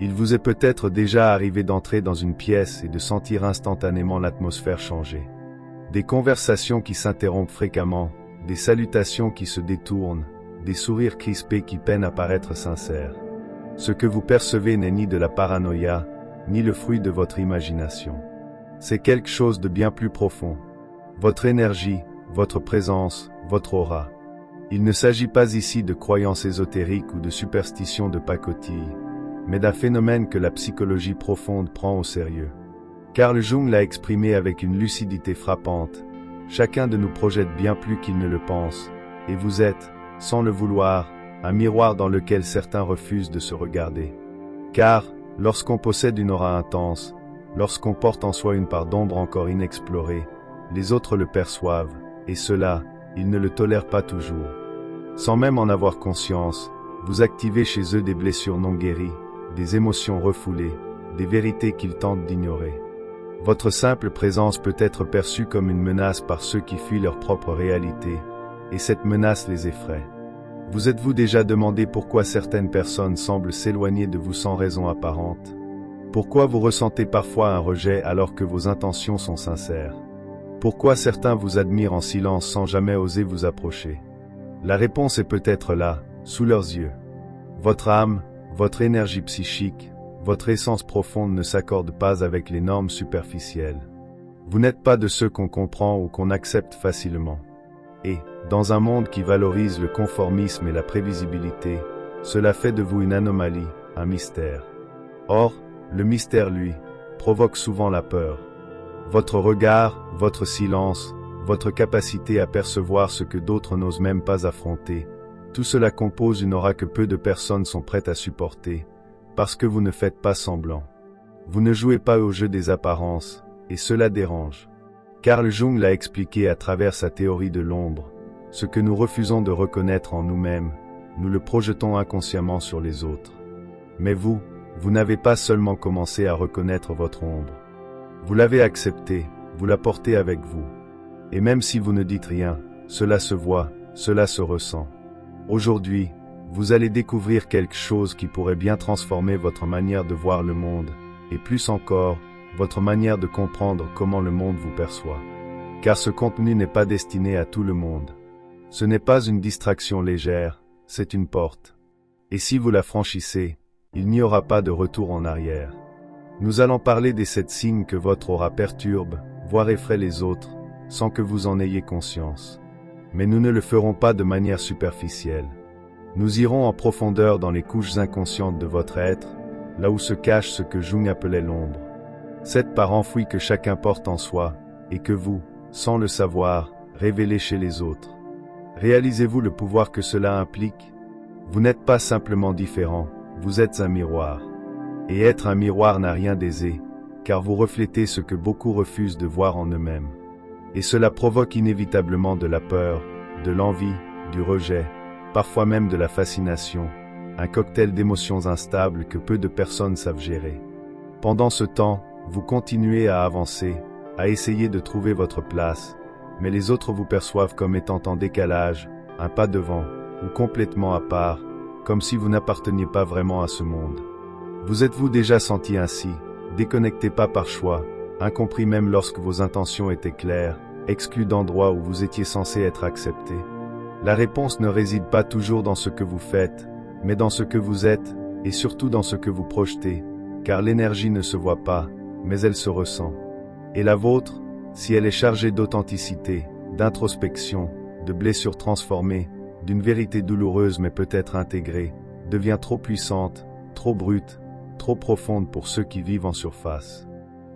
Il vous est peut-être déjà arrivé d'entrer dans une pièce et de sentir instantanément l'atmosphère changer. Des conversations qui s'interrompent fréquemment, des salutations qui se détournent, des sourires crispés qui peinent à paraître sincères. Ce que vous percevez n'est ni de la paranoïa, ni le fruit de votre imagination. C'est quelque chose de bien plus profond. Votre énergie, votre présence, votre aura. Il ne s'agit pas ici de croyances ésotériques ou de superstitions de pacotille, mais d'un phénomène que la psychologie profonde prend au sérieux. Carl Jung l'a exprimé avec une lucidité frappante. Chacun de nous projette bien plus qu'il ne le pense, et vous êtes, sans le vouloir, un miroir dans lequel certains refusent de se regarder. Car, lorsqu'on possède une aura intense, lorsqu'on porte en soi une part d'ombre encore inexplorée, les autres le perçoivent, et cela, ils ne le tolèrent pas toujours. Sans même en avoir conscience, vous activez chez eux des blessures non guéries, des émotions refoulées, des vérités qu'ils tentent d'ignorer. Votre simple présence peut être perçue comme une menace par ceux qui fuient leur propre réalité, et cette menace les effraie. Vous êtes-vous déjà demandé pourquoi certaines personnes semblent s'éloigner de vous sans raison apparente? Pourquoi vous ressentez parfois un rejet alors que vos intentions sont sincères? Pourquoi certains vous admirent en silence sans jamais oser vous approcher? La réponse est peut-être là, sous leurs yeux. Votre âme, votre énergie psychique, votre essence profonde ne s'accorde pas avec les normes superficielles. Vous n'êtes pas de ceux qu'on comprend ou qu'on accepte facilement. Et, dans un monde qui valorise le conformisme et la prévisibilité, cela fait de vous une anomalie, un mystère. Or, le mystère, lui, provoque souvent la peur. Votre regard, votre silence, votre capacité à percevoir ce que d'autres n'osent même pas affronter, tout cela compose une aura que peu de personnes sont prêtes à supporter, parce que vous ne faites pas semblant. Vous ne jouez pas au jeu des apparences, et cela dérange. Carl Jung l'a expliqué à travers sa théorie de l'ombre. Ce que nous refusons de reconnaître en nous-mêmes, nous le projetons inconsciemment sur les autres. Mais vous n'avez pas seulement commencé à reconnaître votre ombre. Vous l'avez acceptée, vous la portez avec vous. Et même si vous ne dites rien, cela se voit, cela se ressent. Aujourd'hui, vous allez découvrir quelque chose qui pourrait bien transformer votre manière de voir le monde, et plus encore, votre manière de comprendre comment le monde vous perçoit. Car ce contenu n'est pas destiné à tout le monde. Ce n'est pas une distraction légère, c'est une porte. Et si vous la franchissez, il n'y aura pas de retour en arrière. Nous allons parler des 7 signes que votre aura perturbe, voire effraie les autres, sans que vous en ayez conscience. Mais nous ne le ferons pas de manière superficielle. Nous irons en profondeur dans les couches inconscientes de votre être, là où se cache ce que Jung appelait l'ombre. 7 parts enfouies que chacun porte en soi, et que vous, sans le savoir, révélez chez les autres. Réalisez-vous le pouvoir que cela implique? Vous n'êtes pas simplement différent, vous êtes un miroir. Et être un miroir n'a rien d'aisé, car vous reflétez ce que beaucoup refusent de voir en eux-mêmes. Et cela provoque inévitablement de la peur, de l'envie, du rejet, parfois même de la fascination, un cocktail d'émotions instables que peu de personnes savent gérer. Pendant ce temps, vous continuez à avancer, à essayer de trouver votre place, mais les autres vous perçoivent comme étant en décalage, un pas devant, ou complètement à part, comme si vous n'apparteniez pas vraiment à ce monde. Vous êtes-vous déjà senti ainsi, déconnecté pas par choix, incompris même lorsque vos intentions étaient claires, exclu d'endroits où vous étiez censé être accepté? La réponse ne réside pas toujours dans ce que vous faites, mais dans ce que vous êtes, et surtout dans ce que vous projetez, car l'énergie ne se voit pas, mais elle se ressent. Et la vôtre, si elle est chargée d'authenticité, d'introspection, de blessures transformées, d'une vérité douloureuse mais peut-être intégrée, devient trop puissante, trop brute, trop profonde pour ceux qui vivent en surface.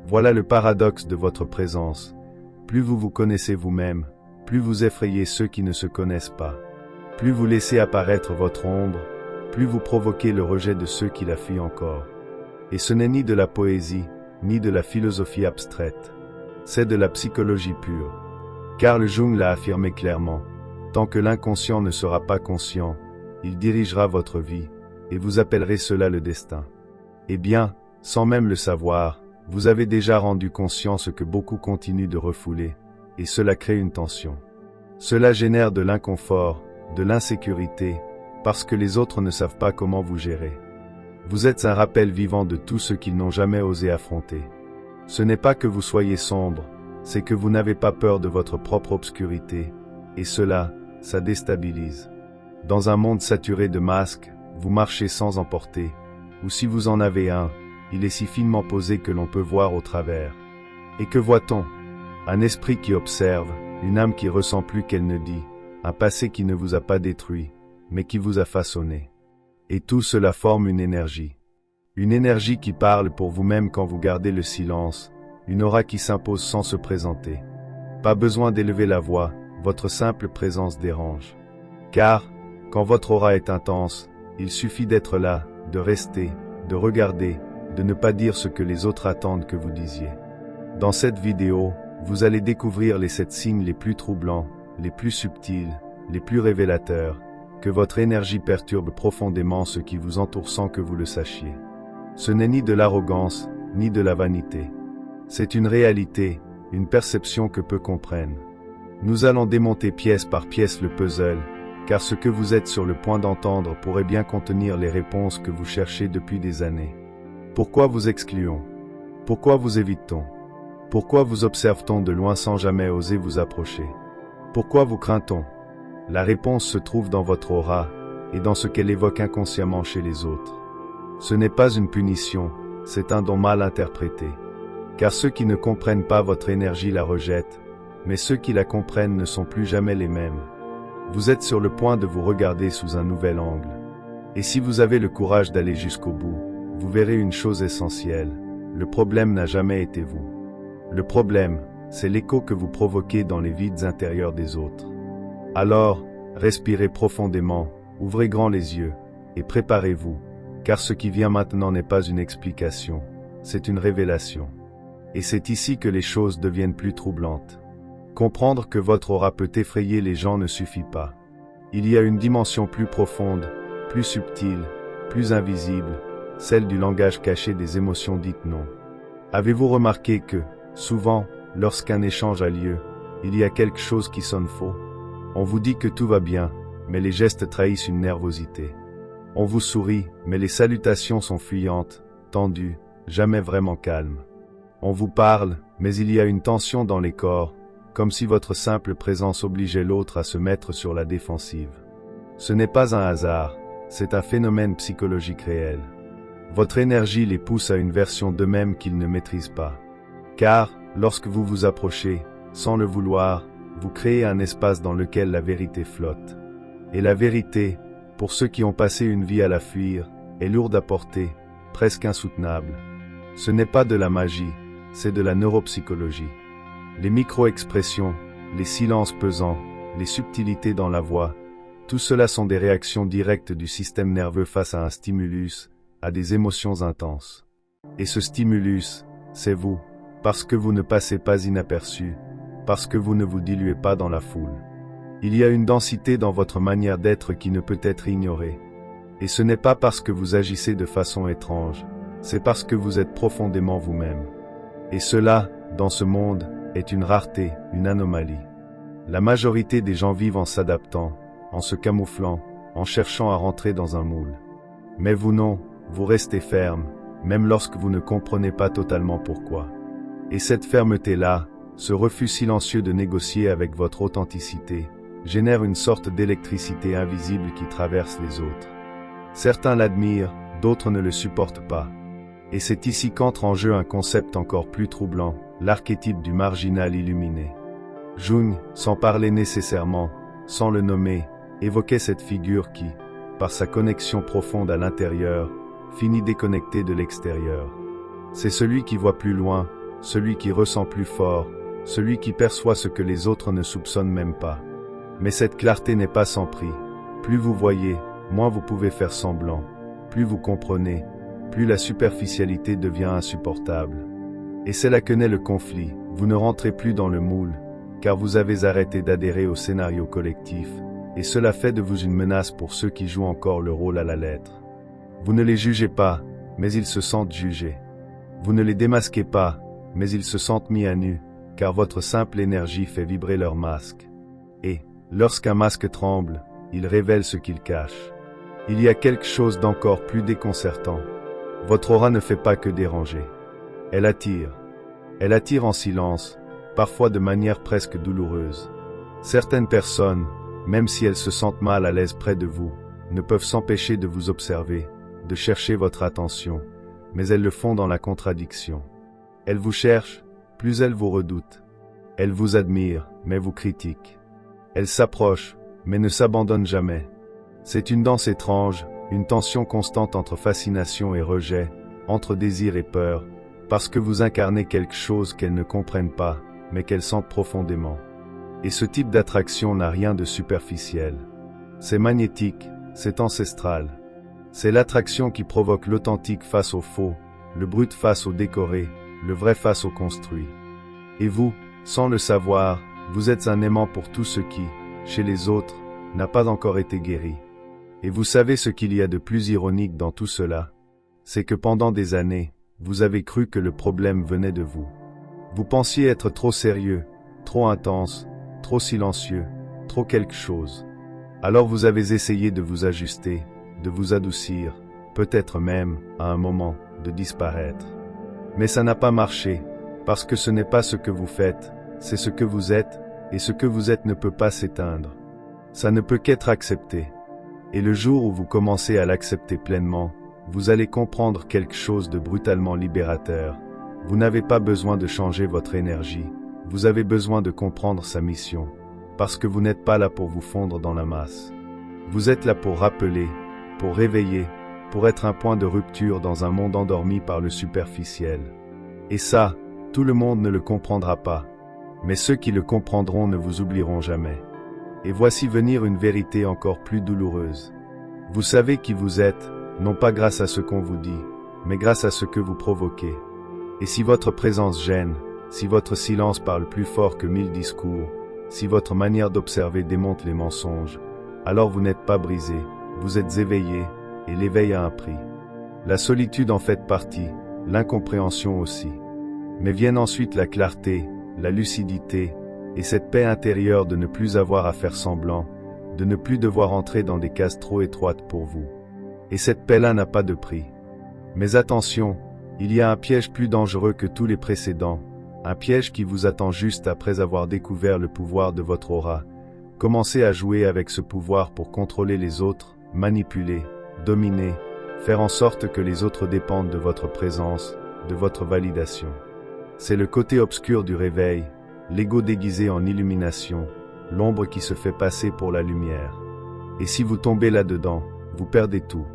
Voilà le paradoxe de votre présence. Plus vous vous connaissez vous-même, plus vous effrayez ceux qui ne se connaissent pas. Plus vous laissez apparaître votre ombre, plus vous provoquez le rejet de ceux qui la fuient encore. Et ce n'est ni de la poésie, ni de la philosophie abstraite. C'est de la psychologie pure. Carl Jung l'a affirmé clairement. Tant que l'inconscient ne sera pas conscient, il dirigera votre vie, et vous appellerez cela le destin. Eh bien, sans même le savoir, vous avez déjà rendu conscient ce que beaucoup continuent de refouler, et cela crée une tension. Cela génère de l'inconfort, de l'insécurité, parce que les autres ne savent pas comment vous gérer. Vous êtes un rappel vivant de tout ce qu'ils n'ont jamais osé affronter. Ce n'est pas que vous soyez sombre, c'est que vous n'avez pas peur de votre propre obscurité, et cela, ça déstabilise. Dans un monde saturé de masques, vous marchez sans en porter, ou si vous en avez un, il est si finement posé que l'on peut voir au travers. Et que voit-on? Un esprit qui observe, une âme qui ressent plus qu'elle ne dit, un passé qui ne vous a pas détruit, mais qui vous a façonné. Et tout cela forme une énergie. Une énergie qui parle pour vous-même quand vous gardez le silence, une aura qui s'impose sans se présenter. Pas besoin d'élever la voix, votre simple présence dérange. Car, quand votre aura est intense, il suffit d'être là, de rester, de regarder, de ne pas dire ce que les autres attendent que vous disiez. Dans cette vidéo, vous allez découvrir les 7 signes les plus troublants, les plus subtils, les plus révélateurs, que votre énergie perturbe profondément ce qui vous entoure sans que vous le sachiez. Ce n'est ni de l'arrogance, ni de la vanité. C'est une réalité, une perception que peu comprennent. Nous allons démonter pièce par pièce le puzzle, car ce que vous êtes sur le point d'entendre pourrait bien contenir les réponses que vous cherchez depuis des années. Pourquoi vous excluons? Pourquoi vous évite-t-on? Pourquoi vous observe-t-on de loin sans jamais oser vous approcher? Pourquoi vous craint-on? La réponse se trouve dans votre aura, et dans ce qu'elle évoque inconsciemment chez les autres. Ce n'est pas une punition, c'est un don mal interprété. Car ceux qui ne comprennent pas votre énergie la rejettent, mais ceux qui la comprennent ne sont plus jamais les mêmes. Vous êtes sur le point de vous regarder sous un nouvel angle. Et si vous avez le courage d'aller jusqu'au bout, vous verrez une chose essentielle, le problème n'a jamais été vous. Le problème, c'est l'écho que vous provoquez dans les vides intérieurs des autres. Alors, respirez profondément, ouvrez grand les yeux, et préparez-vous, car ce qui vient maintenant n'est pas une explication, c'est une révélation. Et c'est ici que les choses deviennent plus troublantes. Comprendre que votre aura peut effrayer les gens ne suffit pas. Il y a une dimension plus profonde, plus subtile, plus invisible, celle du langage caché des émotions dites non. Avez-vous remarqué que, souvent, lorsqu'un échange a lieu, il y a quelque chose qui sonne faux? On vous dit que tout va bien, mais les gestes trahissent une nervosité. On vous sourit, mais les salutations sont fuyantes, tendues, jamais vraiment calmes. On vous parle, mais il y a une tension dans les corps, comme si votre simple présence obligeait l'autre à se mettre sur la défensive. Ce n'est pas un hasard, c'est un phénomène psychologique réel. Votre énergie les pousse à une version d'eux-mêmes qu'ils ne maîtrisent pas. Car, lorsque vous vous approchez, sans le vouloir, vous créez un espace dans lequel la vérité flotte. Et la vérité, pour ceux qui ont passé une vie à la fuir, est lourde à porter, presque insoutenable. Ce n'est pas de la magie, c'est de la neuropsychologie. Les micro-expressions, les silences pesants, les subtilités dans la voix, tout cela sont des réactions directes du système nerveux face à un stimulus, à des émotions intenses. Et ce stimulus, c'est vous, parce que vous ne passez pas inaperçu, parce que vous ne vous diluez pas dans la foule. Il y a une densité dans votre manière d'être qui ne peut être ignorée. Et ce n'est pas parce que vous agissez de façon étrange, c'est parce que vous êtes profondément vous-même. Et cela, dans ce monde, est une rareté, une anomalie. La majorité des gens vivent en s'adaptant, en se camouflant, en cherchant à rentrer dans un moule. Mais vous non, vous restez ferme, même lorsque vous ne comprenez pas totalement pourquoi. Et cette fermeté-là, ce refus silencieux de négocier avec votre authenticité, génère une sorte d'électricité invisible qui traverse les autres. Certains l'admirent, d'autres ne le supportent pas. Et c'est ici qu'entre en jeu un concept encore plus troublant, l'archétype du marginal illuminé. Jung, sans parler nécessairement, sans le nommer, évoquait cette figure qui, par sa connexion profonde à l'intérieur, finit déconnecté de l'extérieur. C'est celui qui voit plus loin, celui qui ressent plus fort, celui qui perçoit ce que les autres ne soupçonnent même pas. Mais cette clarté n'est pas sans prix. Plus vous voyez, moins vous pouvez faire semblant. Plus vous comprenez, plus la superficialité devient insupportable. Et c'est là que naît le conflit. Vous ne rentrez plus dans le moule, car vous avez arrêté d'adhérer au scénario collectif, et cela fait de vous une menace pour ceux qui jouent encore le rôle à la lettre. Vous ne les jugez pas, mais ils se sentent jugés. Vous ne les démasquez pas, mais ils se sentent mis à nu, car votre simple énergie fait vibrer leur masque. Et, lorsqu'un masque tremble, il révèle ce qu'il cache. Il y a quelque chose d'encore plus déconcertant, Votre aura ne fait pas que déranger. Elle attire. Elle attire en silence, parfois de manière presque douloureuse. Certaines personnes, même si elles se sentent mal à l'aise près de vous, ne peuvent s'empêcher de vous observer, de chercher votre attention, mais elles le font dans la contradiction. Elles vous cherchent, plus elles vous redoutent. Elles vous admirent, mais vous critiquent. Elles s'approchent, mais ne s'abandonnent jamais. C'est une danse étrange, une tension constante entre fascination et rejet, entre désir et peur, parce que vous incarnez quelque chose qu'elles ne comprennent pas, mais qu'elles sentent profondément. Et ce type d'attraction n'a rien de superficiel. C'est magnétique, c'est ancestral. C'est l'attraction qui provoque l'authentique face au faux, le brut face au décoré, le vrai face au construit. Et vous, sans le savoir, vous êtes un aimant pour tout ce qui, chez les autres, n'a pas encore été guéri. Et vous savez ce qu'il y a de plus ironique dans tout cela? C'est que pendant des années, vous avez cru que le problème venait de vous. Vous pensiez être trop sérieux, trop intense, trop silencieux, trop quelque chose. Alors vous avez essayé de vous ajuster, de vous adoucir, peut-être même, à un moment, de disparaître. Mais ça n'a pas marché, parce que ce n'est pas ce que vous faites, c'est ce que vous êtes, et ce que vous êtes ne peut pas s'éteindre. Ça ne peut qu'être accepté. Et le jour où vous commencez à l'accepter pleinement, vous allez comprendre quelque chose de brutalement libérateur. Vous n'avez pas besoin de changer votre énergie, vous avez besoin de comprendre sa mission, parce que vous n'êtes pas là pour vous fondre dans la masse. Vous êtes là pour rappeler, pour réveiller, pour être un point de rupture dans un monde endormi par le superficiel. Et ça, tout le monde ne le comprendra pas. Mais ceux qui le comprendront ne vous oublieront jamais. Et voici venir une vérité encore plus douloureuse. Vous savez qui vous êtes, non pas grâce à ce qu'on vous dit, mais grâce à ce que vous provoquez. Et si votre présence gêne, si votre silence parle plus fort que 1000 discours, si votre manière d'observer démonte les mensonges, alors vous n'êtes pas brisé, vous êtes éveillé, et l'éveil a un prix. La solitude en fait partie, l'incompréhension aussi. Mais viennent ensuite la clarté, la lucidité, et cette paix intérieure de ne plus avoir à faire semblant, de ne plus devoir entrer dans des cases trop étroites pour vous. Et cette paix-là n'a pas de prix. Mais attention, il y a un piège plus dangereux que tous les précédents, un piège qui vous attend juste après avoir découvert le pouvoir de votre aura. Commencez à jouer avec ce pouvoir pour contrôler les autres, manipuler, dominer, faire en sorte que les autres dépendent de votre présence, de votre validation. C'est le côté obscur du réveil, l'ego déguisé en illumination, l'ombre qui se fait passer pour la lumière. Et si vous tombez là-dedans, vous perdez tout.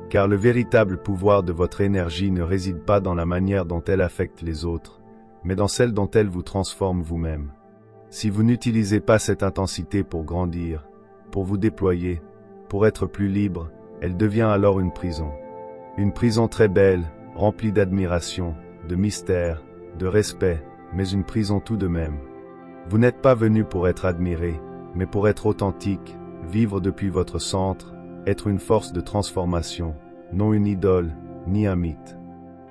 Car le véritable pouvoir de votre énergie ne réside pas dans la manière dont elle affecte les autres, mais dans celle dont elle vous transforme vous-même. Si vous n'utilisez pas cette intensité pour grandir, pour vous déployer, pour être plus libre, elle devient alors une prison. Une prison très belle, remplie d'admiration, de mystère, de respect, mais une prison tout de même. Vous n'êtes pas venu pour être admiré, mais pour être authentique, vivre depuis votre centre, être une force de transformation, non une idole, ni un mythe.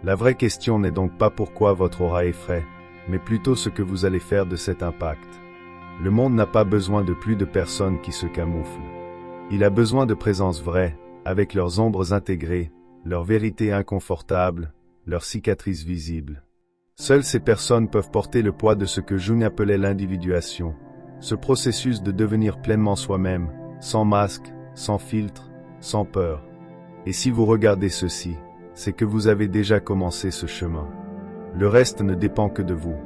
La vraie question n'est donc pas pourquoi votre aura effraie, mais plutôt ce que vous allez faire de cet impact. Le monde n'a pas besoin de plus de personnes qui se camouflent. Il a besoin de présences vraies, avec leurs ombres intégrées, leurs vérités inconfortables, leurs cicatrices visibles. Seules ces personnes peuvent porter le poids de ce que Jung appelait l'individuation, ce processus de devenir pleinement soi-même, sans masque, sans filtre, sans peur. Et si vous regardez ceci, c'est que vous avez déjà commencé ce chemin. Le reste ne dépend que de vous.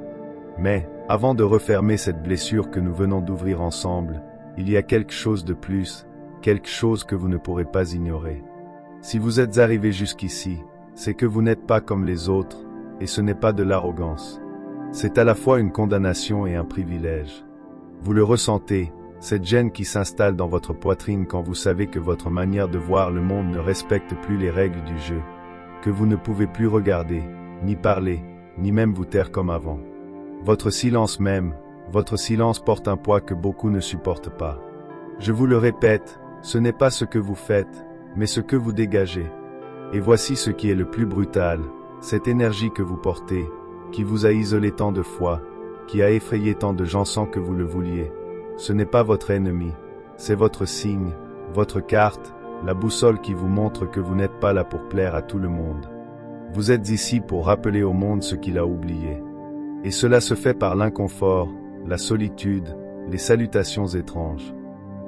Mais, avant de refermer cette blessure que nous venons d'ouvrir ensemble, il y a quelque chose de plus, quelque chose que vous ne pourrez pas ignorer. Si vous êtes arrivé jusqu'ici, c'est que vous n'êtes pas comme les autres, et ce n'est pas de l'arrogance. C'est à la fois une condamnation et un privilège. Vous le ressentez, cette gêne qui s'installe dans votre poitrine quand vous savez que votre manière de voir le monde ne respecte plus les règles du jeu, que vous ne pouvez plus regarder, ni parler, ni même vous taire comme avant. Votre silence même, votre silence porte un poids que beaucoup ne supportent pas. Je vous le répète, ce n'est pas ce que vous faites, mais ce que vous dégagez. Et voici ce qui est le plus brutal, cette énergie que vous portez, qui vous a isolé tant de fois, qui a effrayé tant de gens sans que vous le vouliez. Ce n'est pas votre ennemi, c'est votre signe, votre carte, la boussole qui vous montre que vous n'êtes pas là pour plaire à tout le monde. Vous êtes ici pour rappeler au monde ce qu'il a oublié. Et cela se fait par l'inconfort, la solitude, les salutations étranges.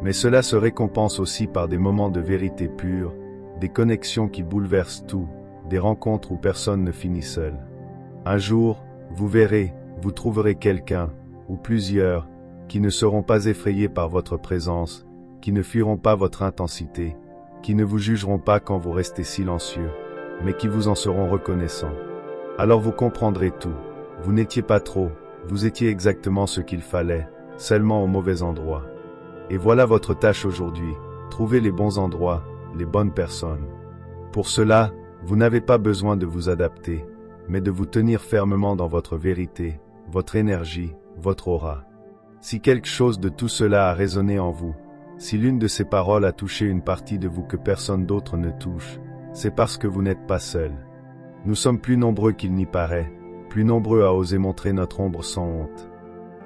Mais cela se récompense aussi par des moments de vérité pure, des connexions qui bouleversent tout, des rencontres où personne ne finit seul. Un jour, vous verrez, vous trouverez quelqu'un, ou plusieurs, qui ne seront pas effrayés par votre présence, qui ne fuiront pas votre intensité, qui ne vous jugeront pas quand vous restez silencieux, mais qui vous en seront reconnaissants. Alors vous comprendrez tout. Vous n'étiez pas trop, vous étiez exactement ce qu'il fallait, seulement au mauvais endroit. Et voilà votre tâche aujourd'hui, trouver les bons endroits, les bonnes personnes. Pour cela, vous n'avez pas besoin de vous adapter, mais de vous tenir fermement dans votre vérité, votre énergie, votre aura. Si quelque chose de tout cela a résonné en vous, si l'une de ces paroles a touché une partie de vous que personne d'autre ne touche, c'est parce que vous n'êtes pas seul. Nous sommes plus nombreux qu'il n'y paraît, plus nombreux à oser montrer notre ombre sans honte.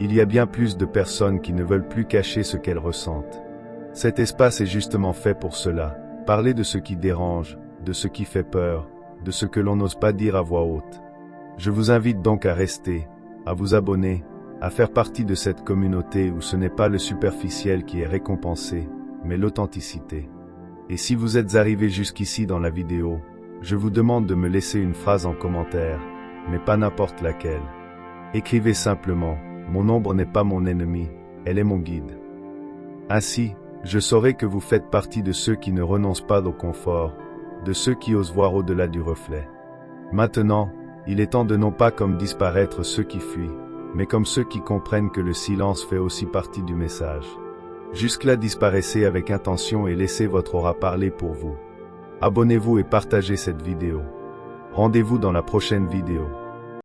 Il y a bien plus de personnes qui ne veulent plus cacher ce qu'elles ressentent. Cet espace est justement fait pour cela, parler de ce qui dérange, de ce qui fait peur, de ce que l'on n'ose pas dire à voix haute. Je vous invite donc à rester, à vous abonner, à faire partie de cette communauté où ce n'est pas le superficiel qui est récompensé, mais l'authenticité. Et si vous êtes arrivé jusqu'ici dans la vidéo, je vous demande de me laisser une phrase en commentaire, mais pas n'importe laquelle. Écrivez simplement, mon ombre n'est pas mon ennemi, elle est mon guide. Ainsi, je saurai que vous faites partie de ceux qui ne renoncent pas au confort, de ceux qui osent voir au-delà du reflet. Maintenant, il est temps de non pas comme disparaître ceux qui fuient, mais comme ceux qui comprennent que le silence fait aussi partie du message. Jusque-là disparaissez avec intention et laissez votre aura parler pour vous. Abonnez-vous et partagez cette vidéo. Rendez-vous dans la prochaine vidéo.